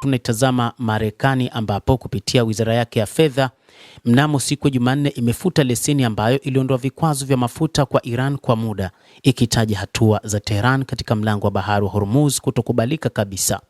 tunaitazama Marekani, ambapo kupitia wizara yake ya fedha mnamo siku ya Jumanne imefuta leseni ambayo iliondoa vikwazo vya mafuta kwa Iran kwa muda, ikitaja hatua za Tehran katika mlango wa bahari wa Hormuz kutokubalika kabisa.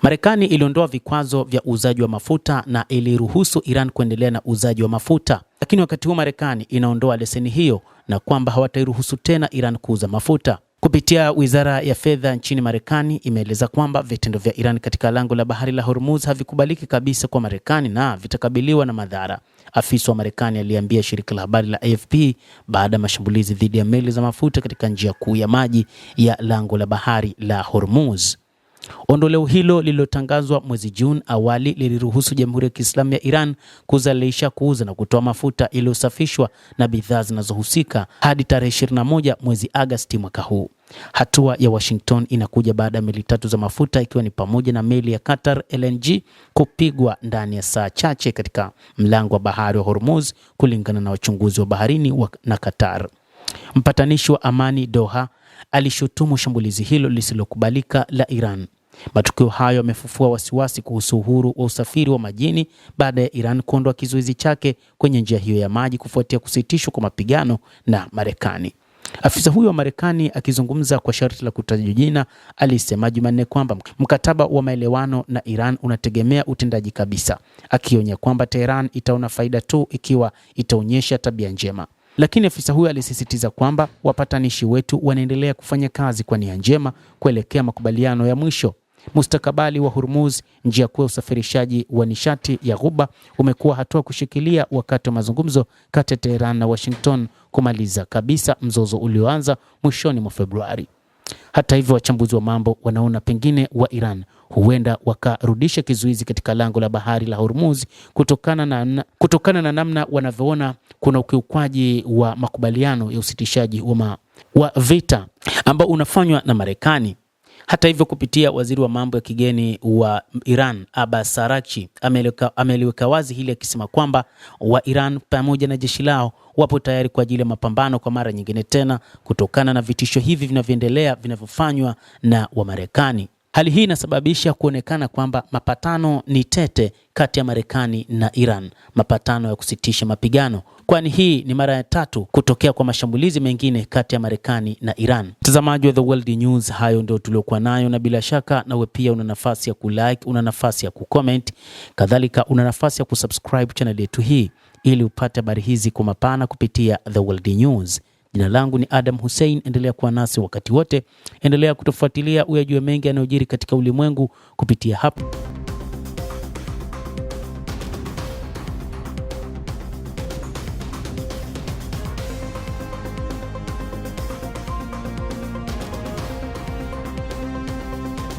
Marekani iliondoa vikwazo vya uuzaji wa mafuta na iliruhusu Iran kuendelea na uuzaji wa mafuta, lakini wakati huu Marekani inaondoa leseni hiyo na kwamba hawatairuhusu tena Iran kuuza mafuta. Kupitia wizara ya fedha nchini Marekani imeeleza kwamba vitendo vya Iran katika lango la bahari la Hormuz havikubaliki kabisa kwa Marekani na vitakabiliwa na madhara. Afisa wa Marekani aliambia shirika la habari la AFP baada ya mashambulizi dhidi ya meli za mafuta katika njia kuu ya maji ya lango la bahari la Hormuz. Ondoleo hilo lililotangazwa mwezi Juni awali liliruhusu Jamhuri ya Kiislamu ya Iran kuzalisha, kuuza na kutoa mafuta iliyosafishwa na bidhaa zinazohusika hadi tarehe 21 mwezi Agosti mwaka huu. Hatua ya Washington inakuja baada ya meli 3 za mafuta, ikiwa ni pamoja na meli ya Qatar LNG kupigwa ndani ya saa chache katika mlango wa bahari wa Hormuz, kulingana na wachunguzi wa baharini na Qatar. Mpatanishi wa amani Doha alishutumu shambulizi hilo lisilokubalika la Iran. Matukio hayo yamefufua wasiwasi kuhusu uhuru wa usafiri wa majini baada ya Iran kuondoa kizuizi chake kwenye njia hiyo ya maji kufuatia kusitishwa kwa mapigano na Marekani. Afisa huyo wa Marekani akizungumza kwa sharti la kutajwa jina alisema Jumanne kwamba mkataba wa maelewano na Iran unategemea utendaji kabisa, akionya kwamba Tehran itaona faida tu ikiwa itaonyesha tabia njema. Lakini afisa huyo alisisitiza kwamba wapatanishi wetu wanaendelea kufanya kazi kwa nia njema kuelekea makubaliano ya mwisho. Mustakabali wa Hormuz, njia kuu ya usafirishaji wa nishati ya Ghuba, umekuwa hatua kushikilia wakati wa mazungumzo kati ya Tehran na Washington kumaliza kabisa mzozo ulioanza mwishoni mwa Februari. Hata hivyo, wachambuzi wa mambo wanaona pengine wa Iran huenda wakarudisha kizuizi katika lango la bahari la Hormuz kutokana na namna wanavyoona kuna ukiukwaji wa makubaliano ya usitishaji wa vita ambao unafanywa na Marekani. Hata hivyo, kupitia waziri wa mambo ya kigeni wa Iran Abbas Araghchi ameliweka wazi hili, akisema kwamba wa Iran pamoja na jeshi lao wapo tayari kwa ajili ya mapambano kwa mara nyingine tena kutokana na vitisho hivi vinavyoendelea vinavyofanywa na wa Marekani. Hali hii inasababisha kuonekana kwamba mapatano ni tete kati ya Marekani na Iran, mapatano ya kusitisha mapigano, kwani hii ni mara ya 3 kutokea kwa mashambulizi mengine kati ya Marekani na Iran. Mtazamaji wa The World News, hayo ndio tuliokuwa nayo, na bila shaka nawe pia una nafasi ya kulike, una nafasi ya kucomment, kadhalika una nafasi ya kusubscribe channel yetu hii ili upate habari hizi kwa mapana kupitia The World News. Jina langu ni Adam Hussein, endelea kuwa nasi wakati wote, endelea kutufuatilia uyajue mengi yanayojiri katika ulimwengu kupitia hapa.